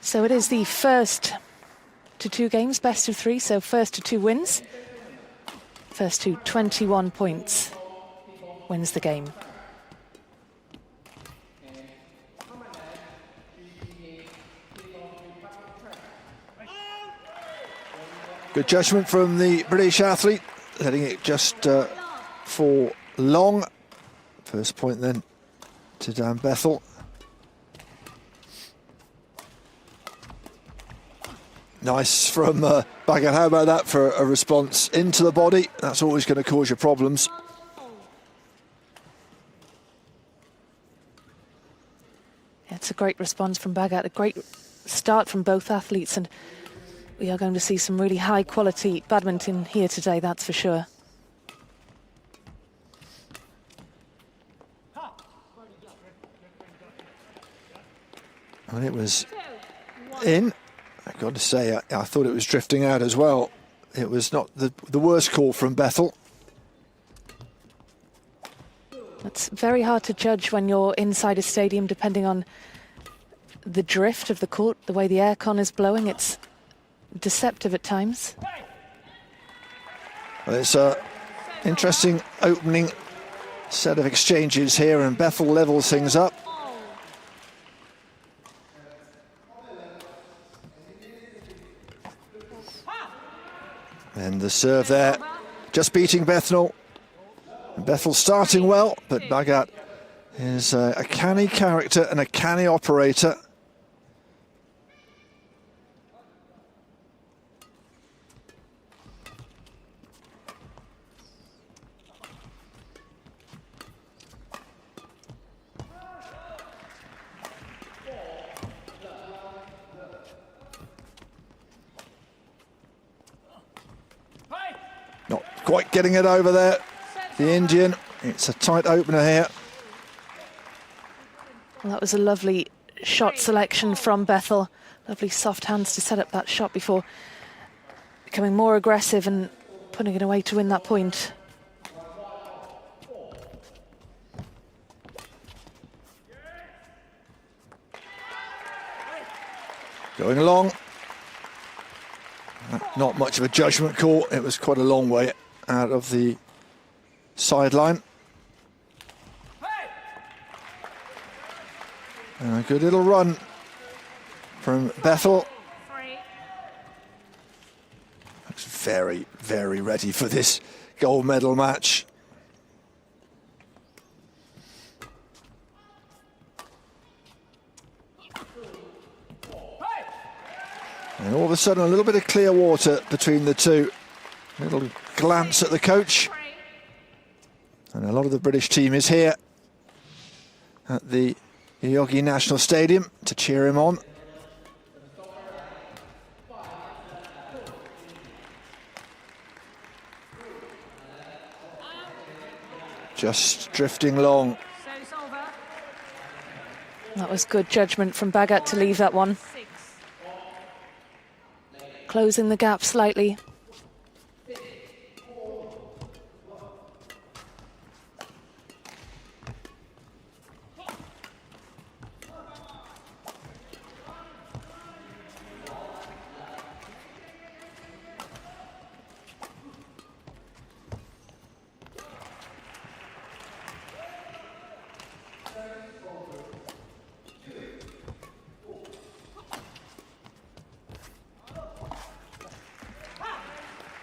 So it is the first to 2 games, best of 3, so first to 2 wins. First to 21 points wins the game. Good judgment from the British athlete, letting it just for long. First point then to Dan Bethell. Nice from Bhagat. How about that for a response into the body? That's always going to cause you problems. It's a great response from Bhagat, a great start from both athletes, and we are going to see some really high quality badminton here today, that's for sure. And it was in. I've got to say, I thought it was drifting out as well. It was not the worst call from Bethell. It's very hard to judge when you're inside a stadium, depending on the drift of the court, the way the aircon is blowing. It's deceptive at times. Well, it's an interesting opening set of exchanges here, and Bethell levels things up. And the serve there, just beating Bethell. Bethell starting well, but Bhagat is a canny character and a canny operator. Not quite getting it over there, the Indian. It's a tight opener here. Well, that was a lovely shot selection from Bethell. Lovely soft hands to set up that shot before becoming more aggressive and putting it away to win that point. Going along. Not much of a judgment call. It was quite a long way out of the sideline. And a good little run from Bethell. Looks very, very ready for this gold medal match. And all of a sudden, a little bit of clear water between the two. A little glance at the coach. And a lot of the British team is here at the Yogi National Stadium to cheer him on. Just drifting long. That was good judgment from Bhagat to leave that one. Closing the gap slightly.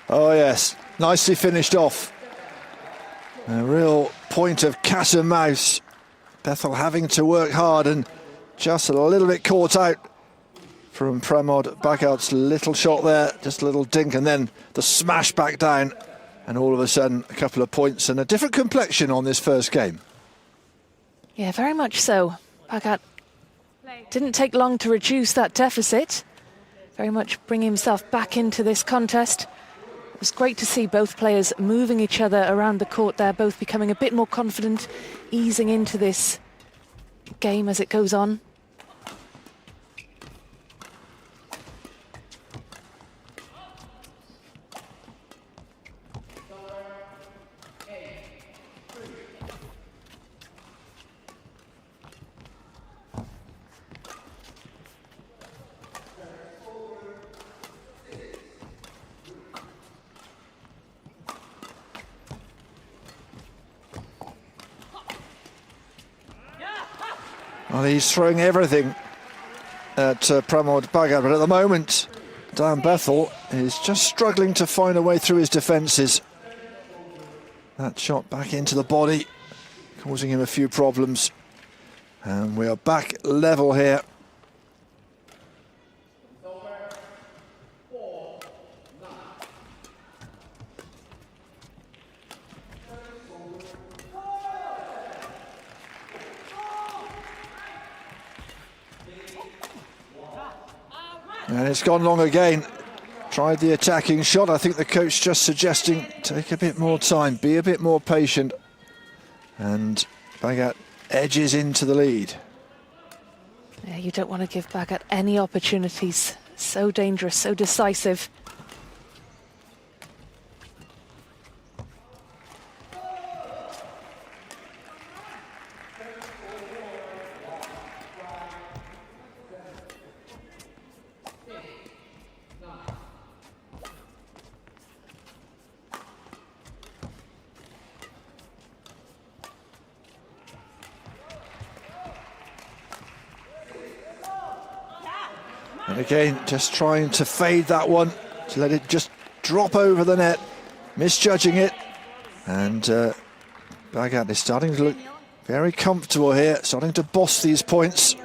Oh yes, nicely finished off. A real point of cat and mouse. Bethell having to work hard and just a little bit caught out from Pramod. Bhagat's little shot there, just a little dink, and then the smash back down, and all of a sudden a couple of points and a different complexion on this first game. Yeah, very much so. Bhagat didn't take long to reduce that deficit. Very much bringing himself back into this contest. It was great to see both players moving each other around the court there, both becoming a bit more confident, easing into this game as it goes on. Well, he's throwing everything at Pramod Bhagat, but at the moment, Dan Bethell is just struggling to find a way through his defences. That shot back into the body, causing him a few problems. And we are back level here. And it's gone long again. Tried the attacking shot. I think the coach just suggesting take a bit more time, be a bit more patient. And Bhagat edges into the lead. Yeah, you don't want to give Bhagat any opportunities. So dangerous, so decisive. And again, just trying to fade that one, to let it just drop over the net, misjudging it. And Bhagat is starting to look very comfortable here, starting to boss these points.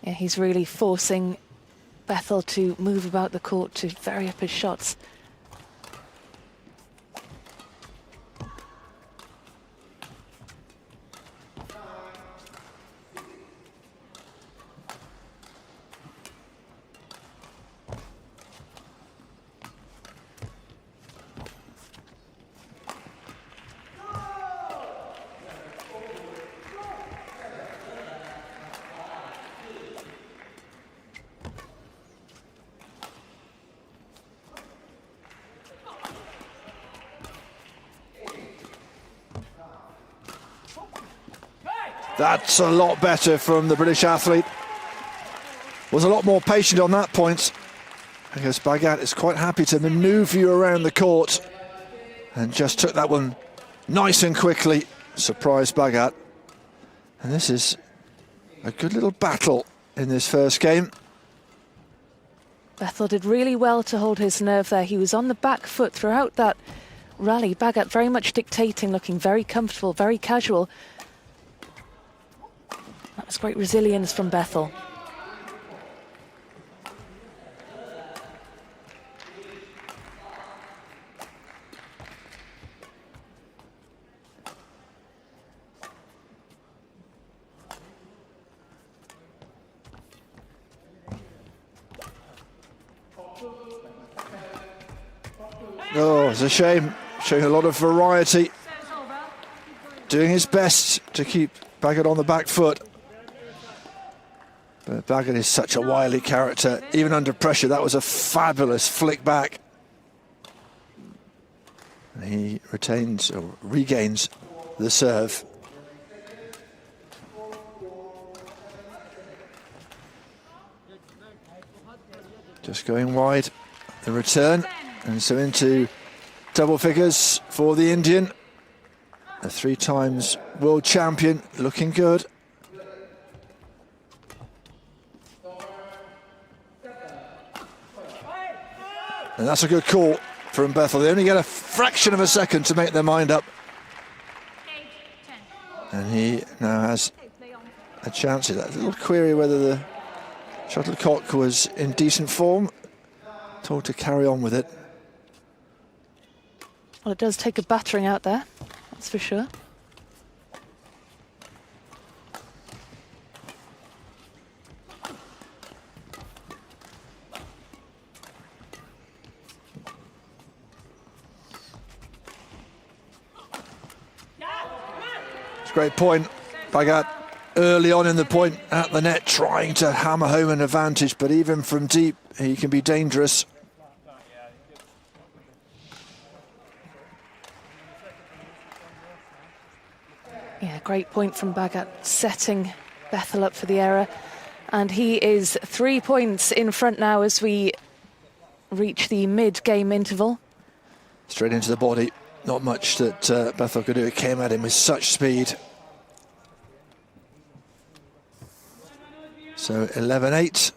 Yeah, he's really forcing Bethell to move about the court, to vary up his shots. That's a lot better from the British athlete. Was a lot more patient on that point, because Bhagat is quite happy to manoeuvre you around the court, and just took that one nice and quickly. Surprised Bhagat. And this is a good little battle in this first game. Bethell did really well to hold his nerve there. He was on the back foot throughout that rally. Bhagat very much dictating, looking very comfortable, very casual. That was great resilience from Bethell. Oh, it's a shame. Showing a lot of variety. Doing his best to keep Bhagat on the back foot. But Bhagat is such a wily character. Even under pressure, that was a fabulous flick back. And he retains or regains the serve. Just going wide, the return. And so into double figures for the Indian. A 3 times world champion, looking good. And that's a good call from Bethell. They only get a fraction of a second to make their mind up. And he now has a chance at that little query whether the shuttlecock was in decent form. Told to carry on with it. Well, it does take a battering out there, that's for sure. Great point. Bhagat early on in the point at the net, trying to hammer home an advantage, but even from deep, he can be dangerous. Yeah, great point from Bhagat, setting Bethell up for the error. And he is 3 points in front now as we reach the mid-game interval. Straight into the body. not much that Bethell could do. It came at him with such speed. So 11-8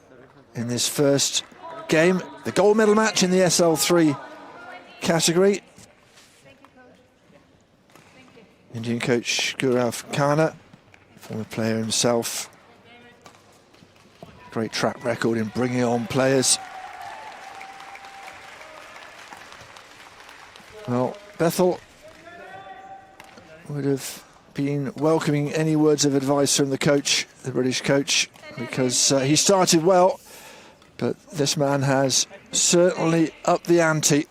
in this first game. The gold medal match in the Sl3 category. Indian coach Gaurav Khanna, former player himself. Great track record in bringing on players. Well, Bethell would have been welcoming any words of advice from the coach, the British coach, because he started well, but this man has certainly upped the ante.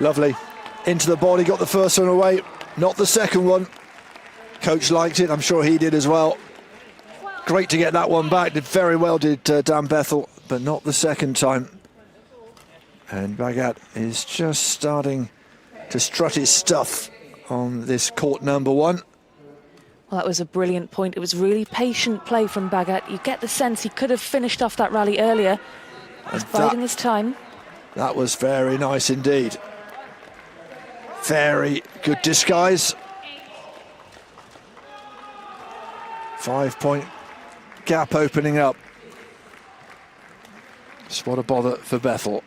Lovely. Into the body, got the first one away, not the second one. Coach liked it, I'm sure he did as well. Great to get that one back, did very well, did Dan Bethell, but not the second time. And Bhagat is just starting to strut his stuff on this court number one. Well, that was a brilliant point. It was really patient play from Bhagat. You get the sense he could have finished off that rally earlier. He's biding his time. That was very nice indeed. Very good disguise. 5-point gap opening up. Just what a bother for Bethell.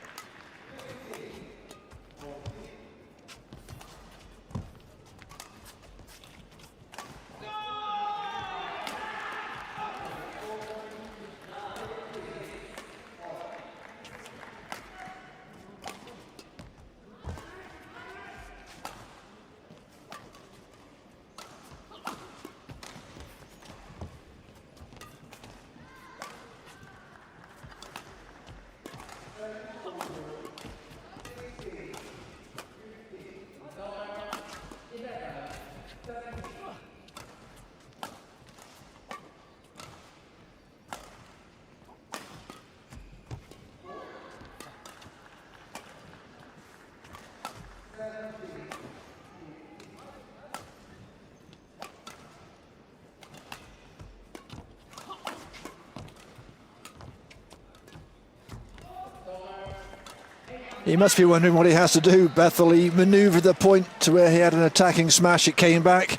He must be wondering what he has to do, Bethell. He manoeuvred the point to where he had an attacking smash, it came back,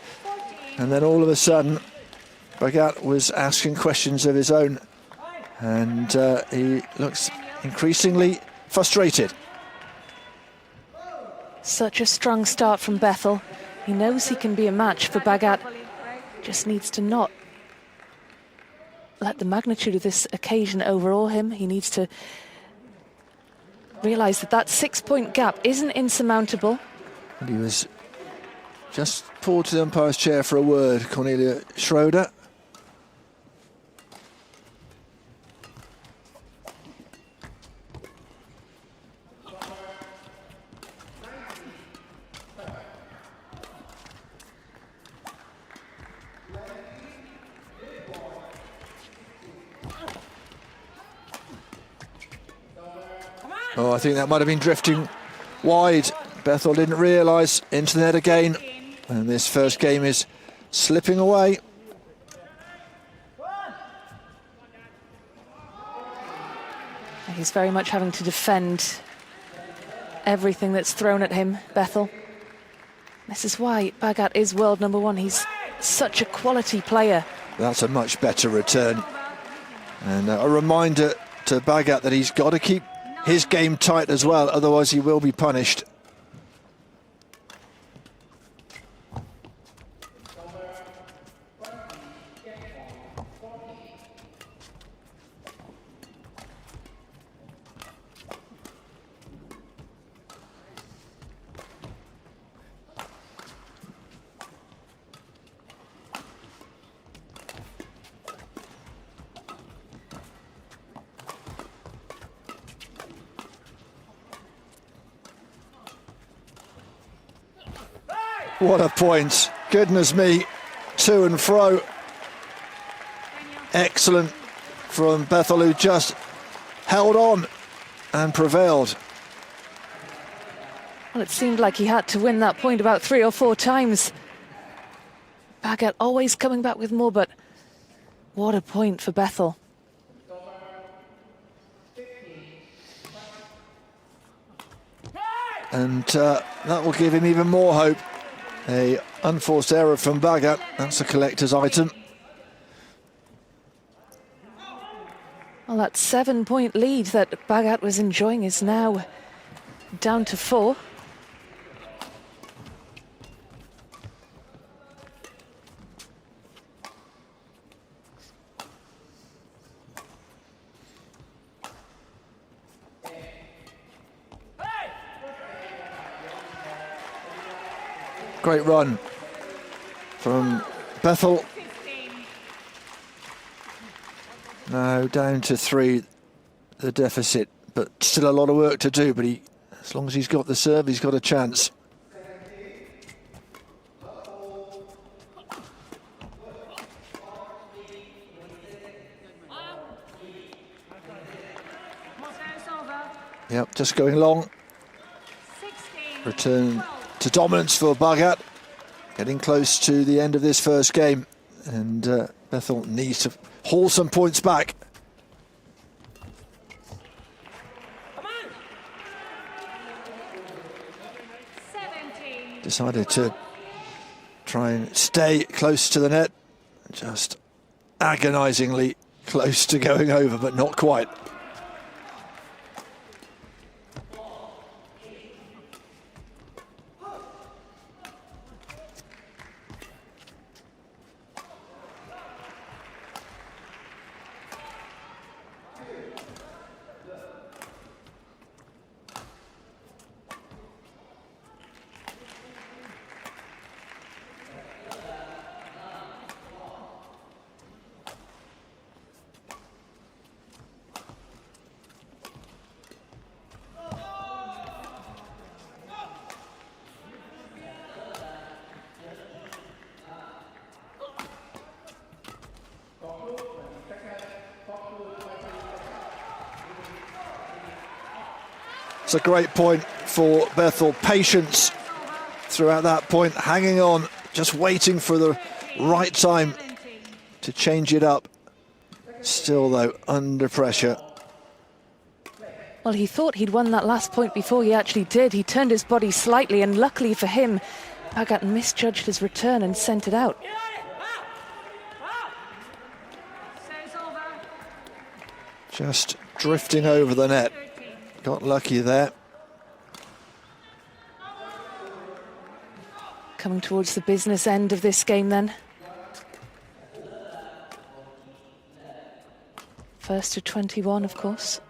and then all of a sudden Bhagat was asking questions of his own, and he looks increasingly frustrated. Such a strong start from Bethell. He knows he can be a match for Bhagat. Just needs to not let the magnitude of this occasion overawe him. He needs to realise that that 6-point gap isn't insurmountable. And he was just pulled to the umpire's chair for a word, Cornelia Schroeder. Oh, I think that might have been drifting wide. Bethell didn't realise. Into the net again. And this first game is slipping away. He's very much having to defend everything that's thrown at him, Bethell. This is why Bhagat is world number one. He's such a quality player. That's a much better return. And a reminder to Bhagat that he's got to keep his game tight as well, otherwise he will be punished. What a point. Goodness me. To and fro. Excellent from Bethell, who just held on and prevailed. Well, it seemed like he had to win that point about 3 or 4 times. Bhagat always coming back with more, but what a point for Bethell. And that will give him even more hope. A unforced error from Bhagat. That's a collector's item. Well, that 7-point lead that Bhagat was enjoying is now down to 4. Great run from Bethell. Now down to 3, the deficit, but still a lot of work to do. But as long as he's got the serve, he's got a chance. Yep, just going long. Return to dominance for Bhagat. Getting close to the end of this first game, and Bethell needs to haul some points back. Decided to try and stay close to the net. Just agonisingly close to going over, but not quite. It's a great point for Bethell. Patience throughout that point, hanging on, just waiting for the right time to change it up. Still, though, under pressure. Well, he thought he'd won that last point before he actually did. He turned his body slightly, and luckily for him, Bhagat misjudged his return and sent it out. Just drifting over the net. Got lucky there. Coming towards the business end of this game then. First to 21, of course.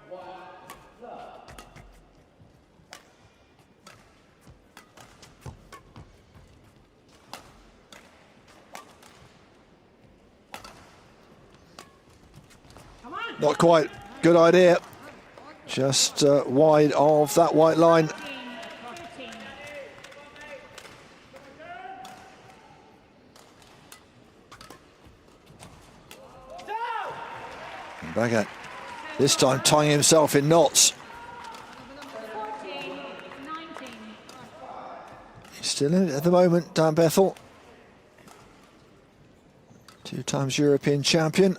Not quite. Good idea. Just wide of that white line. And Bhagat, this time tying himself in knots. He's still in it at the moment, Dan Bethell. 2 times European champion.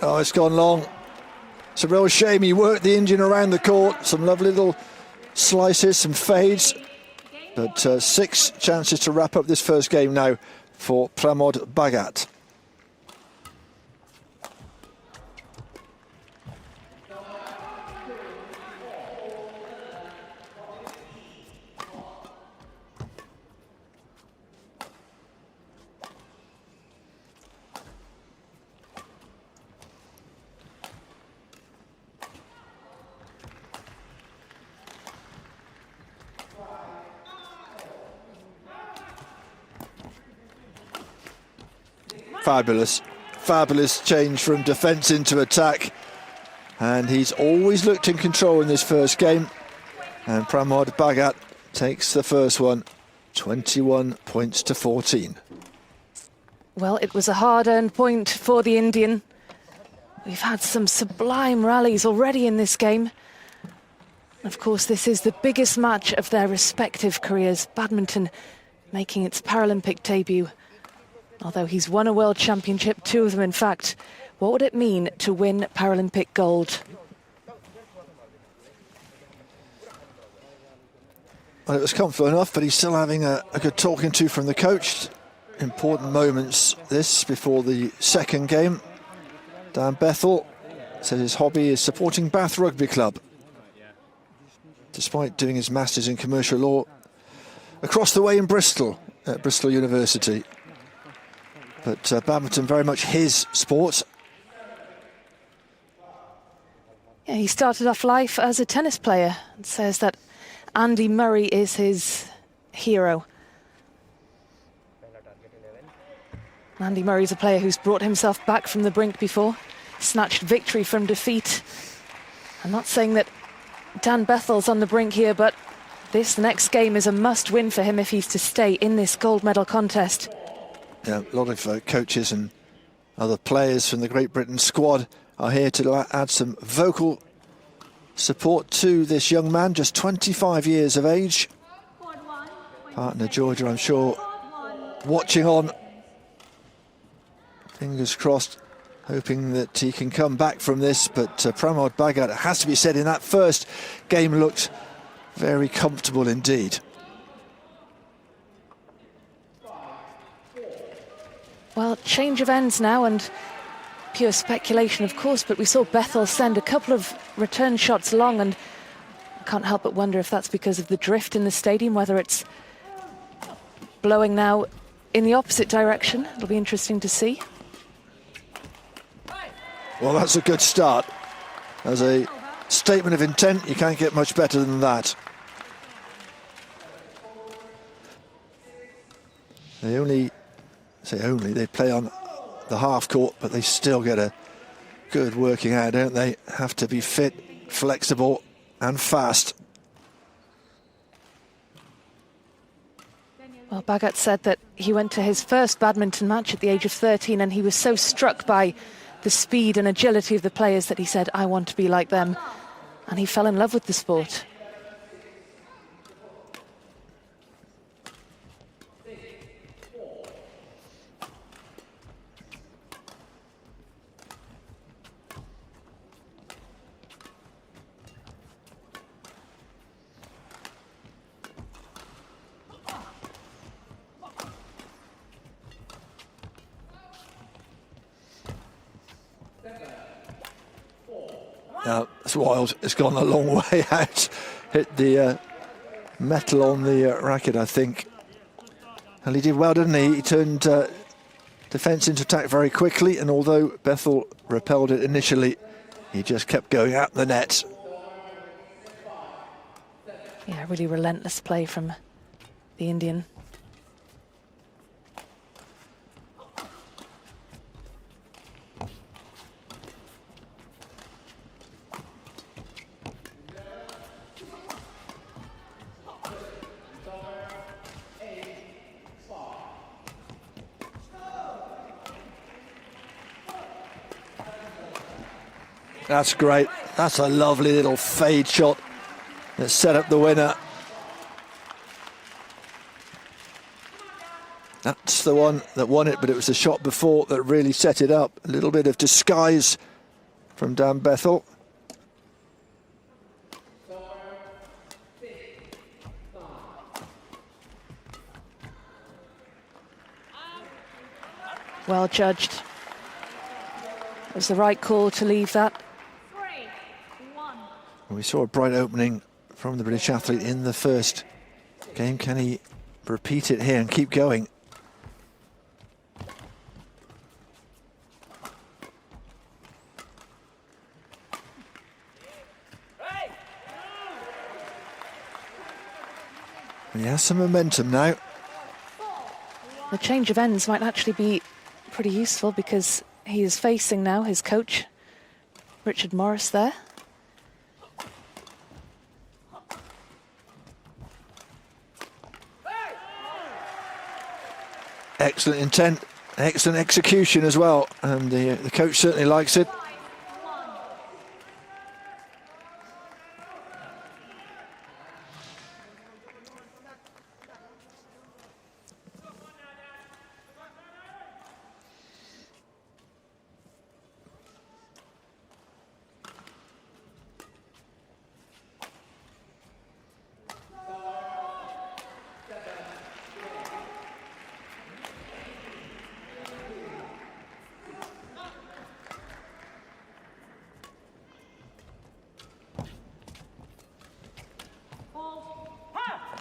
Oh, it's gone long. It's a real shame. He worked the Indian around the court. Some lovely little slices, some fades. But 6 chances to wrap up this first game now for Pramod Bhagat. Fabulous. Fabulous change from defence into attack. And he's always looked in control in this first game. And Pramod Bhagat takes the first one, 21 points to 14. Well, it was a hard-earned point for the Indian. We've had some sublime rallies already in this game. Of course, this is the biggest match of their respective careers. Badminton making its Paralympic debut. Although he's won a World Championship, 2 of them in fact. What would it mean to win Paralympic gold? Well, it was comfortable enough, but he's still having a good talking to from the coach. Important moments this before the second game. Dan Bethell says his hobby is supporting Bath Rugby Club. Despite doing his Masters in Commercial Law across the way in Bristol, at Bristol University. But badminton very much his sport. Yeah, he started off life as a tennis player and says that Andy Murray is his hero. Andy Murray's a player who's brought himself back from the brink before, snatched victory from defeat. I'm not saying that Dan Bethell's on the brink here, but this next game is a must-win for him if he's to stay in this gold medal contest. Yeah, a lot of coaches and other players from the Great Britain squad are here to add some vocal support to this young man, just 25 years of age. Partner Georgia, I'm sure, watching on. Fingers crossed, hoping that he can come back from this, but Pramod Bhagat, it has to be said, in that first game looked very comfortable indeed. Well, change of ends now, and pure speculation, of course, but we saw Bethell send a couple of return shots long, and I can't help but wonder if that's because of the drift in the stadium, whether it's blowing now in the opposite direction. It'll be interesting to see. Well, that's a good start. As a statement of intent, you can't get much better than that. They play on the half court, but they still get a good working out, don't they? Have to be fit, flexible and fast. Well, Bhagat said that he went to his first badminton match at the age of 13 and he was so struck by the speed and agility of the players that he said, I want to be like them. And he fell in love with the sport. Now, it's wild. It's gone a long way out. Hit the metal on the racket, I think. And he did well, didn't he? He turned defence into attack very quickly, and although Bethell repelled it initially, he just kept going at the net. Yeah, really relentless play from the Indian. That's great. That's a lovely little fade shot that set up the winner. That's the one that won it, but it was the shot before that really set it up. A little bit of disguise from Dan Bethell. Well judged. It was the right call to leave that. We saw a bright opening from the British athlete in the first game. Can he repeat it here and keep going? And he has some momentum now. The change of ends might actually be pretty useful because he is facing now his coach, Richard Morris, there. Excellent intent, excellent execution as well, and the coach certainly likes it.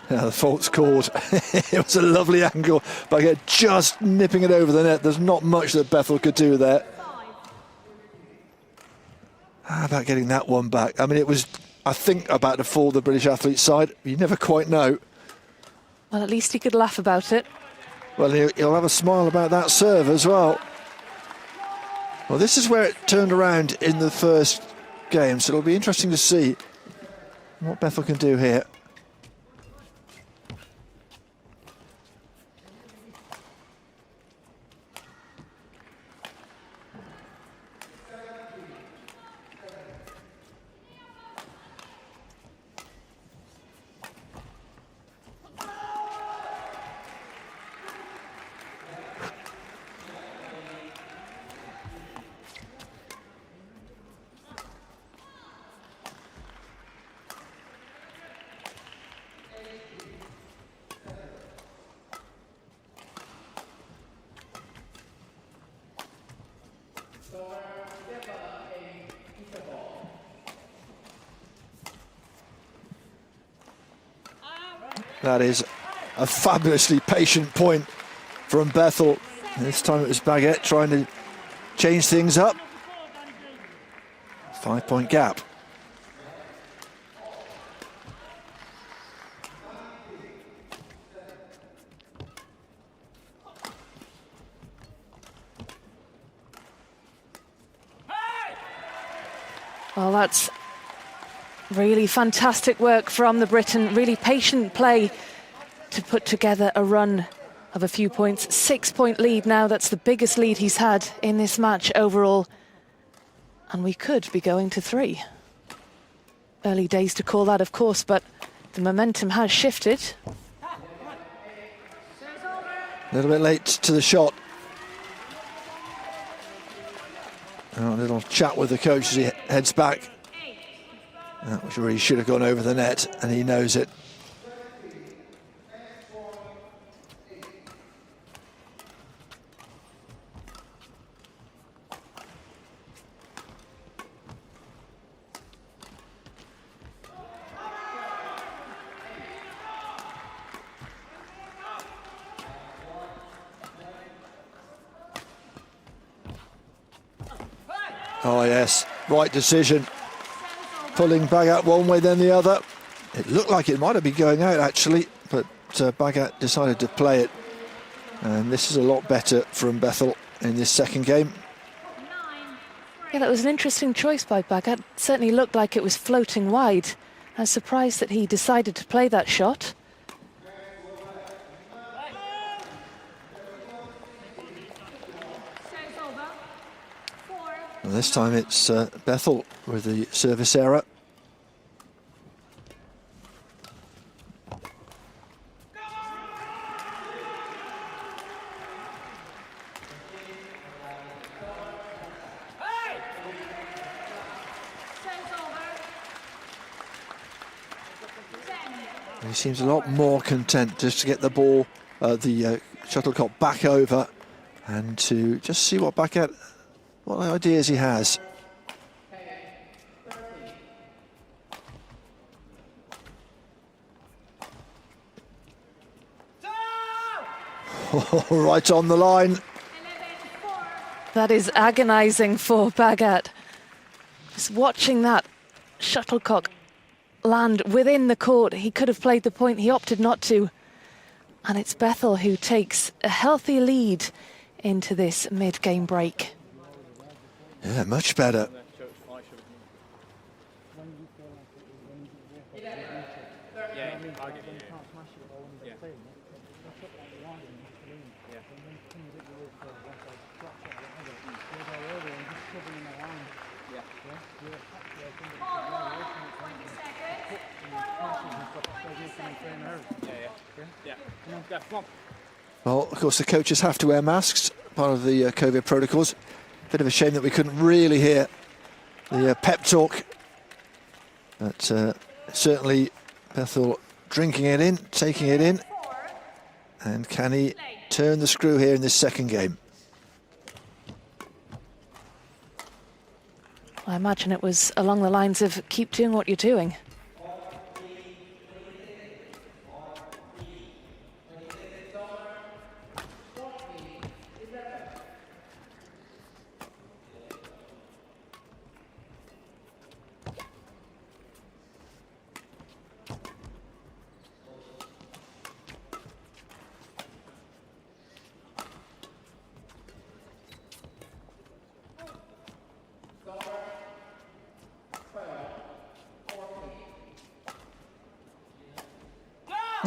Yeah, the fault's called. It was a lovely angle, but just nipping it over the net. There's not much that Bethell could do there. How about getting that one back? I mean, it was, I think, about to fall the British athlete's side. You never quite know. Well, at least he could laugh about it. Well, he'll have a smile about that serve as well. Well, this is where it turned around in the first game, so it'll be interesting to see what Bethell can do here. That is a fabulously patient point from Bethell. This time it was Bhagat trying to change things up. 5-point gap. Well, that's really fantastic work from the Briton. Really patient play to put together a run of a few points. 6-point lead now. That's the biggest lead he's had in this match overall. And we could be going to 3. Early days to call that, of course, but the momentum has shifted. A little bit late to the shot. A little chat with the coach as he heads back. That was where he should have gone over the net, and he knows it. Oh yes, right decision. Pulling Bhagat one way then the other. It looked like it might have been going out actually, but Bhagat decided to play it. And this is a lot better from Bethell in this second game. Yeah, that was an interesting choice by Bhagat. It certainly looked like it was floating wide. I was surprised that he decided to play that shot. And this time it's Bethell with the service error. He seems a lot more content just to get the ball, the shuttlecock back over, and to just see what ideas he has. Right on the line. That is agonizing for Bhagat. Just watching that shuttlecock land within the court. He could have played the point, he opted not to. And it's Bethell who takes a healthy lead into this mid-game break. Yeah, much better. Well, of course, the coaches have to wear masks, part of the COVID protocols. Bit of a shame that we couldn't really hear the pep talk. But certainly Bethell drinking it in, taking it in. And can he turn the screw here in this second game? I imagine it was along the lines of keep doing what you're doing.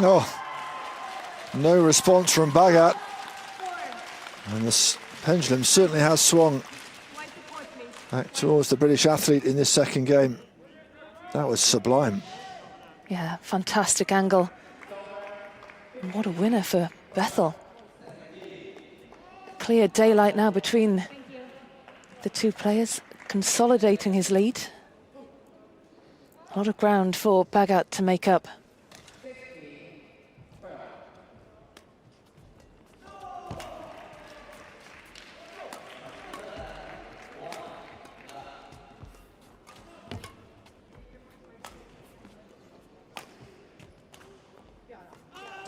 Oh, no response from Bhagat. And the pendulum certainly has swung back towards the British athlete in this second game. That was sublime. Yeah, fantastic angle. And what a winner for Bethell. Clear daylight now between the two players, consolidating his lead. A lot of ground for Bhagat to make up.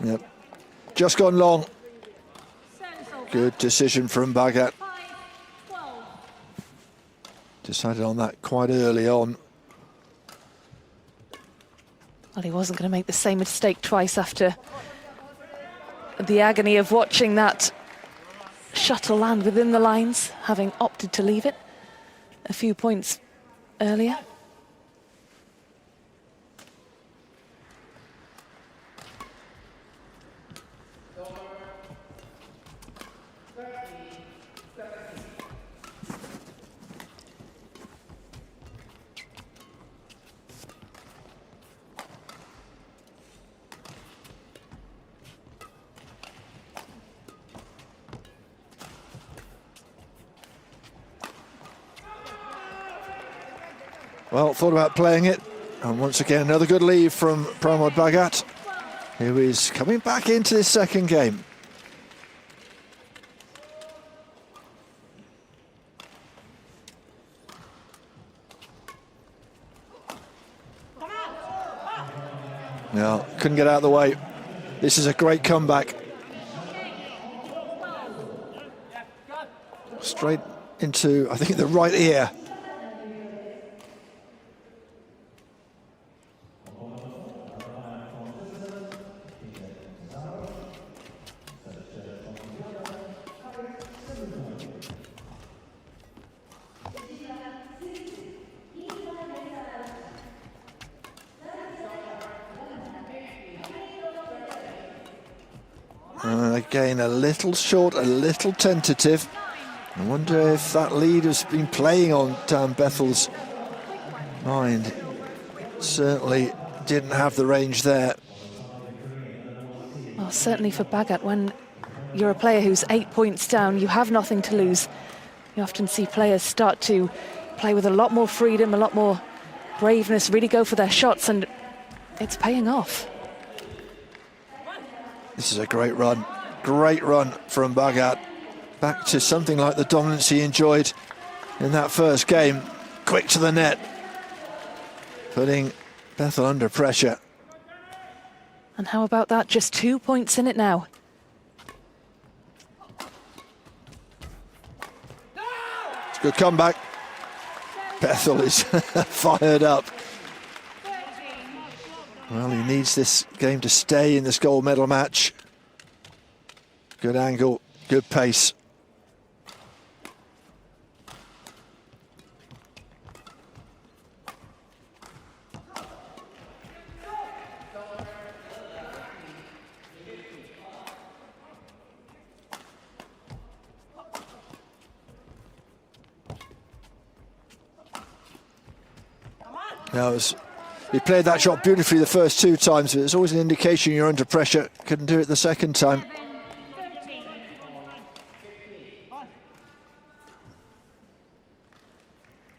Yep, just gone long. Good decision from Bhagat. Decided on that quite early on. Well, he wasn't going to make the same mistake twice after the agony of watching that shuttle land within the lines, having opted to leave it a few points earlier. Well, thought about playing it. And once again, another good leave from Pramod Bhagat, who is coming back into this second game. No, couldn't get out of the way. This is a great comeback. Straight into, I think, the right ear. Again, a little short, a little tentative. I wonder if that lead has been playing on Dan Bethell's mind. Certainly didn't have the range there. Well, certainly for Bhagat, when you're a player who's 8 points down, you have nothing to lose. You often see players start to play with a lot more freedom, a lot more braveness, really go for their shots, and it's paying off. This is a great run from Bhagat. Back to something like the dominance he enjoyed in that first game. Quick to the net, putting Bethell under pressure. And how about that? Just 2 points in it now. It's a good comeback. Bethell is fired up. Well, he needs this game to stay in this gold medal match. Good angle, good pace. No, he played that shot beautifully the first 2 times, but it's always an indication you're under pressure. Couldn't do it the second time.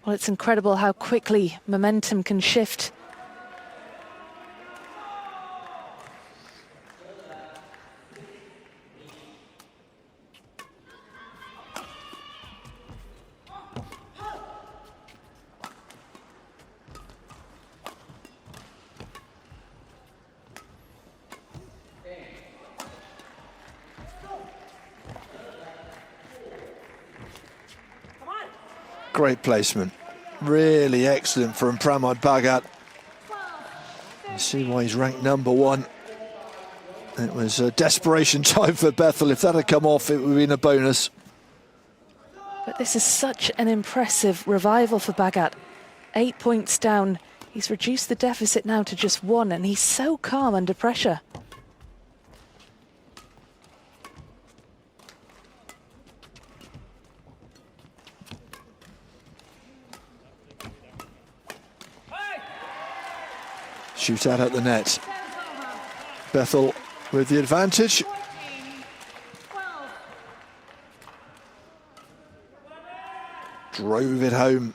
Well, it's incredible how quickly momentum can shift. Great placement. Really excellent from Pramod Bhagat. You see why he's ranked #1. It was a desperation time for Bethell. If that had come off, it would have been a bonus. But this is such an impressive revival for Bhagat. 8 points down. He's reduced the deficit now to just 1, and he's so calm under pressure. Shootout at the net. Bethell with the advantage. Drove it home.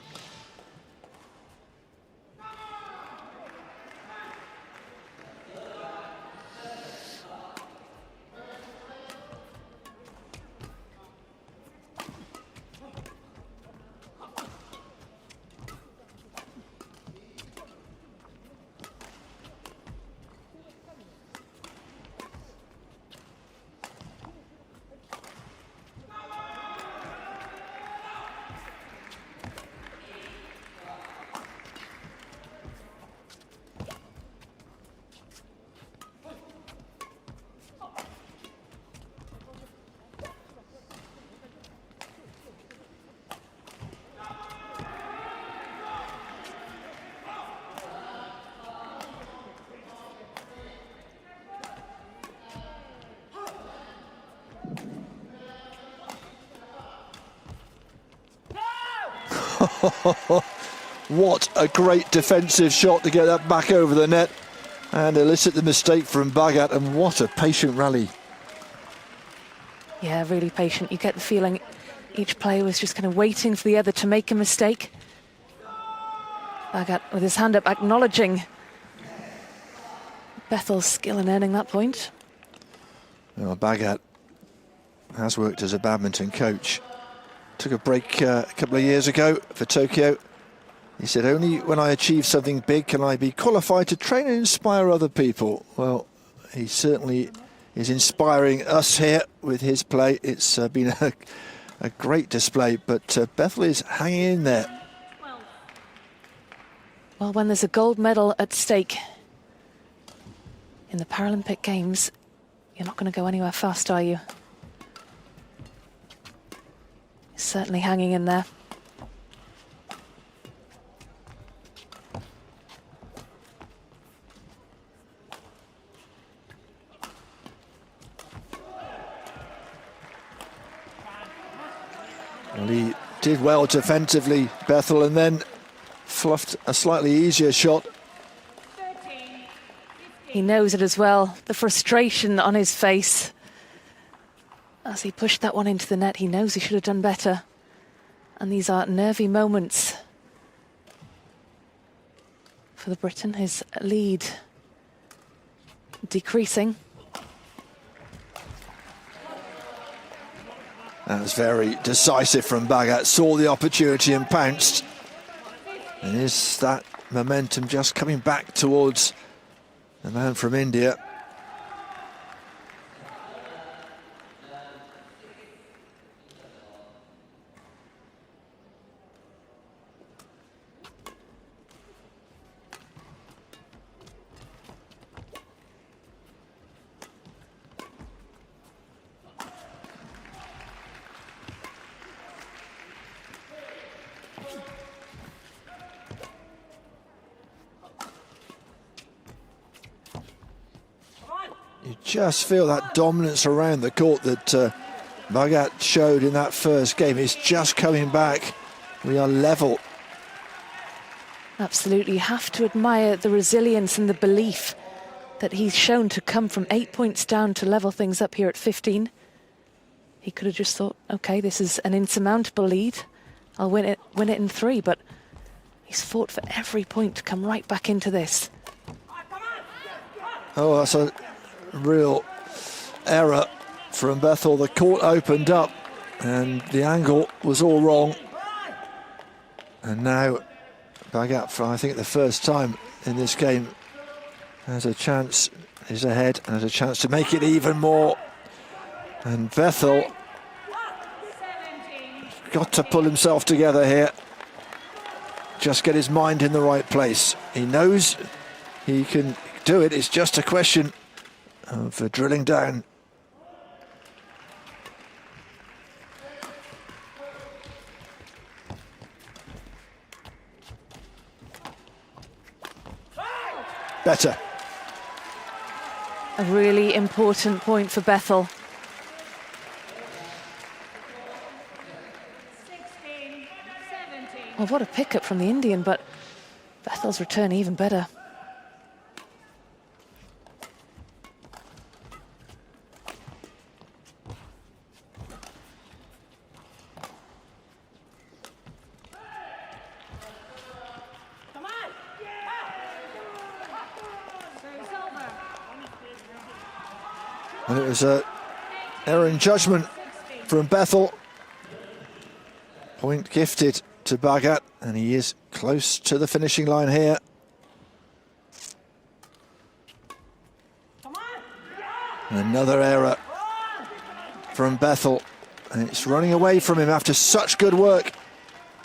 What a great defensive shot to get that back over the net and elicit the mistake from Bhagat, and what a patient rally. Yeah, really patient. You get the feeling each player was just kind of waiting for the other to make a mistake. Bhagat with his hand up, acknowledging Bethell's skill in earning that point. Well, Bhagat has worked as a badminton coach. Took a break a couple of years ago for Tokyo. He said, only when I achieve something big can I be qualified to train and inspire other people. Well, he certainly is inspiring us here with his play. It's been a great display, but Bethell is hanging in there. Well, when there's a gold medal at stake in the Paralympic Games, you're not going to go anywhere fast, are you? He's certainly hanging in there. Well, he did well defensively, Bethell, and then fluffed a slightly easier shot. He knows it as well, the frustration on his face. As he pushed that one into the net, he knows he should have done better. And these are nervy moments for the Briton. His lead decreasing. That was very decisive from Bhagat. Saw the opportunity and pounced. And is that momentum just coming back towards the man from India? You just feel that dominance around the court that Bhagat showed in that first game. It's just coming back. We are level. Absolutely, you have to admire the resilience and the belief that he's shown to come from 8 points down to level things up here at 15. He could have just thought, okay, this is an insurmountable lead. I'll win it in 3, but he's fought for every point to come right back into this. Oh, that's a real error from Bethell. The court opened up and the angle was all wrong. And now Bhagat, for I think the first time in this game, has a chance, is ahead and has a chance to make it even more. And Bethell got to pull himself together here. Just get his mind in the right place. He knows he can do it. It's just a question of drilling down. Better. A really important point for Bethell. 16, 17. Well, what a pickup from the Indian, but Bethell's return even better. And it was an error in judgment from Bethell. Point gifted to Bhagat, and he is close to the finishing line here. Another error from Bethell, and it's running away from him after such good work.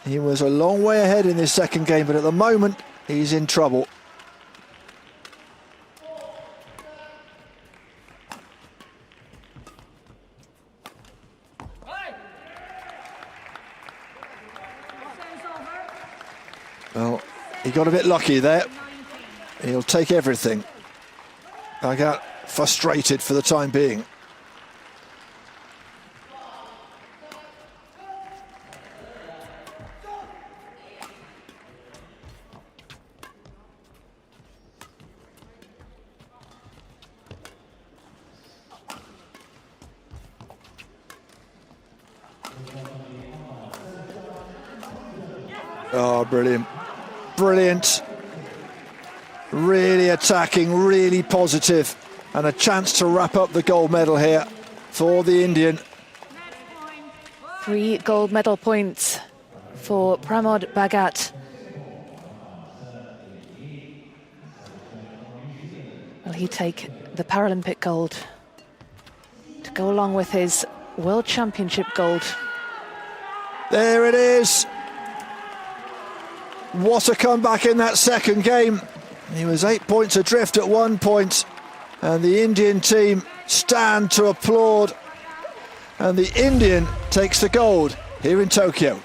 He was a long way ahead in this second game, but at the moment he's in trouble. Well, he got a bit lucky there. He'll take everything. Bhagat frustrated for the time being. Oh, brilliant. Brilliant. Really attacking, really positive, and a chance to wrap up the gold medal here for the Indian. 3 gold medal points for Pramod Bhagat. Will he take the Paralympic gold to go along with his World Championship gold? There it is. What a comeback in that second game. He was 8 points adrift at one point, and the Indian team stand to applaud. And the Indian takes the gold here in Tokyo.